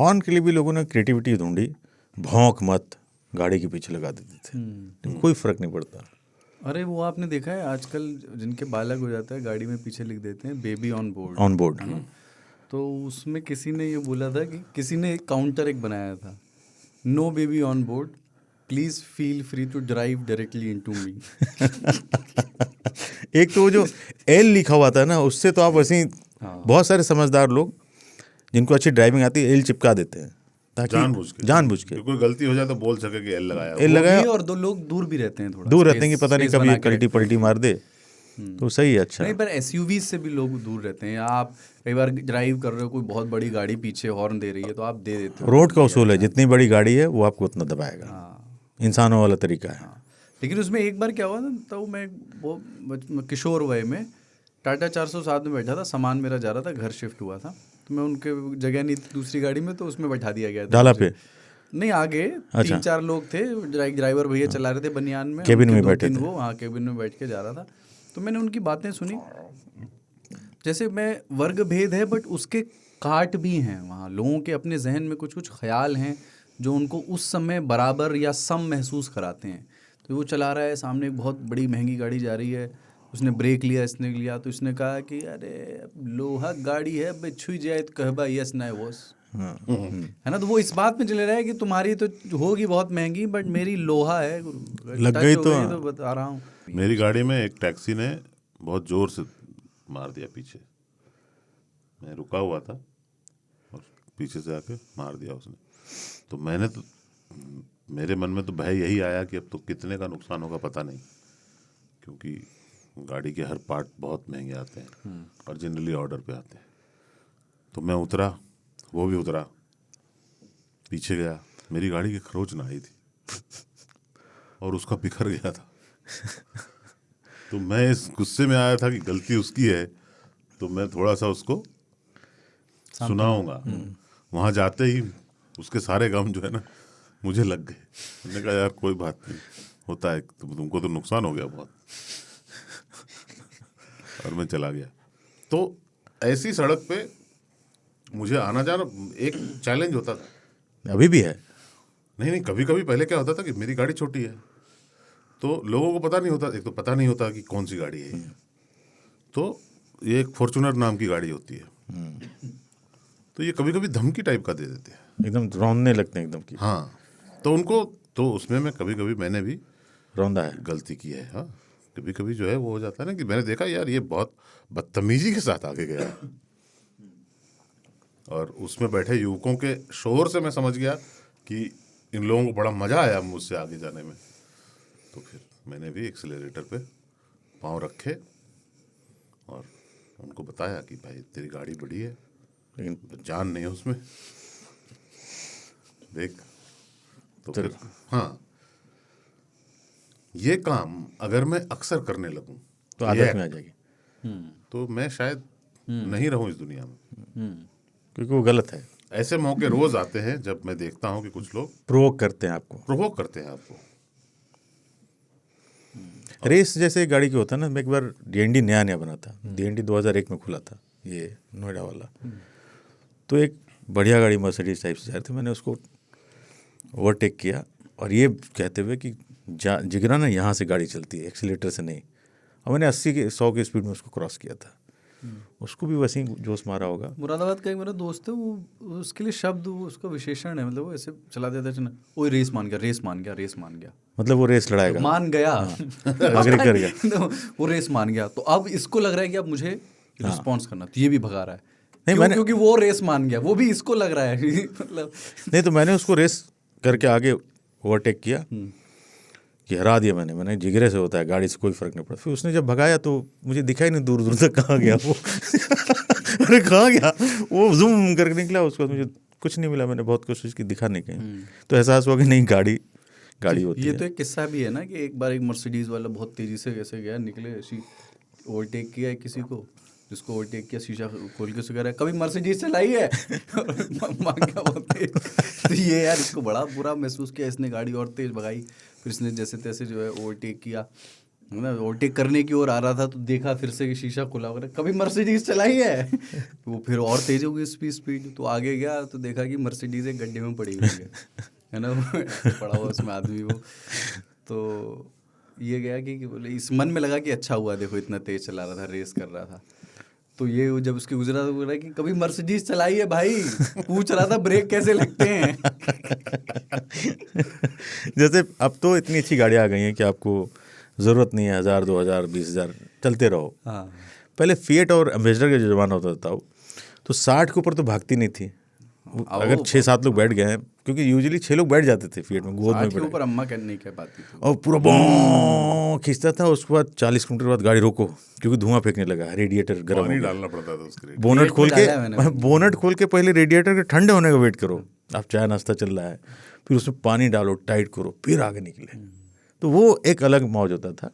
Horn के लिए भी लोगों ने क्रिएटिविटी ढूंढी, भौंक मत, गाड़ी के पीछे लगा देते थे, लेकिन कोई फर्क नहीं पड़ता। अरे वो आपने देखा है आजकल जिनके बालक हो जाता है गाड़ी में पीछे लिख देते हैं baby on board, on board. है ना? तो उसमें किसी ने ये बोला था कि किसी ने एक काउंटर एक बनाया था, no baby on board, please feel free to drive directly into me. एक तो वो जो एल लिखा हुआ था ना, उससे तो आप वैसे ही बहुत सारे समझदार लोग जिनको अच्छी ड्राइविंग आती है एल चिपका देते हैं ताकि जानबूझ के कोई गलती हो जाए तो बोल सके कि एल लगाया। एल लगाया, और दो लोग दूर भी रहते हैं, थोड़ा दूर रहते हैं कि पता नहीं space कभी बना ये के कल्टी रखते हैं। पलटी मार दे, तो सही है। अच्छा नहीं, पर एसयूवी से भी लोग दूर रहते हैं। या आप कई बार ड्राइव कर रहे हो, कोई बहुत बड़ी गाड़ी पीछे हॉर्न दे रही है तो आप दे देते हो। रोड का उसूल है, जितनी बड़ी गाड़ी है वो आपको उतना दबाएगा, इंसानों वाला तरीका है। लेकिन उसमें एक बार क्या हुआ ना, तो मैं वो किशोर वय में टाटा 407 में बैठा था, सामान मेरा जा रहा था, घर शिफ्ट हुआ था, तो मैं उनके जगह नहीं थी दूसरी गाड़ी में, तो उसमें बैठा दिया गया था डाला मुझे। पे नहीं, आगे 3-4 लोग थे, ड्राइवर भैया चला रहे थे बनियान में, केबिन में उनके बैठे 2-3 थे। वो, हाँ केबिन में बैठ के जा रहा था। तो मैंने उनकी बातें सुनी, जैसे मैं वर्ग भेद है बट उसके काट भी हैं वहाँ, लोगों के अपने जहन में कुछ कुछ ख्याल हैं जो उनको उस समय बराबर या सम महसूस कराते हैं। तो वो चला रहा है, सामने एक बहुत बड़ी महंगी गाड़ी जा रही है, उसने ब्रेक लिया, इसने लिया, तो इसने कहा कि अरे लोहा गाड़ी है, अब छुई जाए तो कहबा यस ना वॉस, है ना? तो वो इस बात में चले रहा है कि तुम्हारी तो होगी बहुत महंगी बट मेरी लोहा है, लग गई तो बता रहा हूँ। मेरी गाड़ी में एक टैक्सी ने बहुत जोर से मार दिया पीछे, मैं रुका हुआ था और पीछे से आके मार दिया उसने। तो मेरे मन में तो भय यही आया कि अब तो कितने का नुकसान होगा पता नहीं, क्योंकि गाड़ी के हर पार्ट बहुत महंगे आते हैं और जनरली ऑर्डर पे आते हैं। तो मैं उतरा, वो भी उतरा, पीछे गया, मेरी गाड़ी की खरोच ना आई थी और उसका बिखर गया था। तो मैं इस गुस्से में आया था कि गलती उसकी है, तो मैं थोड़ा सा उसको सुनाऊंगा। वहाँ जाते ही उसके सारे गम जो है ना मुझे लग गए। मैंने कहा यार कोई बात नहीं, होता है, तुमको तो नुकसान हो गया बहुत। और मैं चला गया। तो ऐसी सड़क पे मुझे आना जाना एक चैलेंज होता था। अभी भी है। नहीं, कभी कभी पहले क्या होता था कि मेरी गाड़ी छोटी है तो लोगों को पता नहीं होता, एक तो पता नहीं होता कि कौन सी गाड़ी है। तो ये एक फॉर्च्यूनर नाम की गाड़ी होती है, तो ये कभी कभी धमकी टाइप का दे देते हैं, एकदम रौंदने लगते हैं एकदम की। हाँ, तो उनको तो उसमें मैं कभी मैंने भी रौंदा है, गलती की है। हाँ, कभी कभी जो है वो हो जाता है ना कि मैंने देखा यार ये बहुत बदतमीजी के साथ आगे गया, और उसमें बैठे युवकों के शोर से मैं समझ गया कि इन लोगों को बड़ा मजा आया मुझसे आगे जाने में। तो फिर मैंने भी एक्सीलरेटर पे पाँव रखे और उनको बताया कि भाई तेरी गाड़ी बड़ी है लेकिन जान नहीं है उसमें, देख। तो फिर हाँ, ये काम अगर मैं अक्सर करने लगूं तो आदत में आ जाएगी, तो मैं शायद नहीं रहूं इस दुनिया में, क्योंकि वो गलत है। ऐसे मौके रोज आते हैं जब मैं देखता हूं कि कुछ लोग प्रोवोक करते हैं आपको, प्रोवोक करते हैं आपको। रेस जैसे गाड़ी की होता है ना। मैं एक बार डीएनडी नया बना था, डीएनडी 2001 में खुला था, ये नोएडा वाला। तो एक बढ़िया गाड़ी मर्सिडीज टाइप से जा रही थी, मैंने उसको ओवरटेक किया और ये कहते हुए कि जिगरा ना यहाँ से गाड़ी चलती है, एक्सीलेटर से नहीं। और मैंने 80-100 की स्पीड में उसको क्रॉस किया था। उसको भी वैसे ही जोश मारा होगा। मुरादाबाद का एक मेरा दोस्त है, वो उसके लिए शब्द उसका विशेषण है, मतलब वो ऐसे चला देता है, वो रेस मान गया, मतलब वो रेस लड़ाएगा, तो मान गया, अग्री कर गया, तो वो रेस मान गया। तो अब इसको लग रहा है कि अब मुझे रिस्पॉन्स करना, तो ये भी भगा रहा है। क्योंकि वो रेस मान गया, वो भी इसको लग रहा है मतलब नहीं, तो मैंने उसको रेस करके आगे ओवरटेक किया कि हरा दिया मैंने जिगरे से होता है, गाड़ी से कोई फर्क नहीं पड़ता। फिर उसने जब भगाया तो मुझे दिखा ही नहीं दूर दूर तक कहाँ गया वो। अरे कहाँ गया वो, जूम करके निकला, उसको मुझे कुछ नहीं मिला। मैंने बहुत कोशिश की, दिखा नहीं कहीं, तो एहसास हुआ कि नहीं गाड़ी होती है। ये तो एक किस्सा भी है ना कि एक बार एक मर्सिडीज वाला बहुत तेजी से कैसे गया, निकले, ऐसी ओवरटेक किया किसी को, जिसको ओवरटेक किया, शीशा खोल के रहा है, कभी मर्सिडीज चलाई है मांग गया बहुत तेज। तो ये यार इसको बड़ा बुरा महसूस किया, इसने गाड़ी और तेज भगाई, फिर इसने जैसे तैसे जो है ओवरटेक किया, ना ओवरटेक करने की ओर आ रहा था तो देखा फिर से कि शीशा खुला हो गया, कभी मर्सिडीज चलाई है वो फिर और तेज हो गई स्पीड, तो आगे गया तो देखा कि मर्सिडीज एक गड्ढे में पड़ी हुई है ना ऐसे पड़ा हुआ उसमें आदमी वो। तो ये गया कि बोले इस मन में लगा कि अच्छा हुआ देखो इतना तेज चला रहा था, रेस कर रहा था। तो ये जब उसकी गुजरा तो बोला कि कभी मर्सिडीज चलाई है भाई, पूछ रहा था ब्रेक कैसे लगते हैं जैसे अब तो इतनी अच्छी गाड़ियाँ आ गई हैं कि आपको ज़रूरत नहीं है 1000 2000 20,000 चलते रहो। हाँ पहले फिएट और एम्बेसडर का जो जमाना होता था तो 60 के ऊपर तो भागती नहीं थी। अगर 6-7 लोग बैठ गए हैं, क्योंकि यूजुअली 6 लोग बैठ जाते थे फिएट में, गोद में के बैठ ऊपर अम्मा नहीं कह पाती थी और पूरा बॉं खींचता था। उसके बाद 40 किलोमीटर बाद गाड़ी रोको क्योंकि धुआं फेंकने लगा, रेडिएटर गर्म हो पानी गया। डालना पड़ता था उसके लिए। बोनट खोल डाला है मैंने। के बोनट खोल के पहले रेडिएटर के ठंडे होने का वेट करो, आप चाय नाश्ता चल रहा है, फिर उसमें पानी डालो, टाइट करो, फिर आगे निकले। तो वो एक अलग मौज होता था।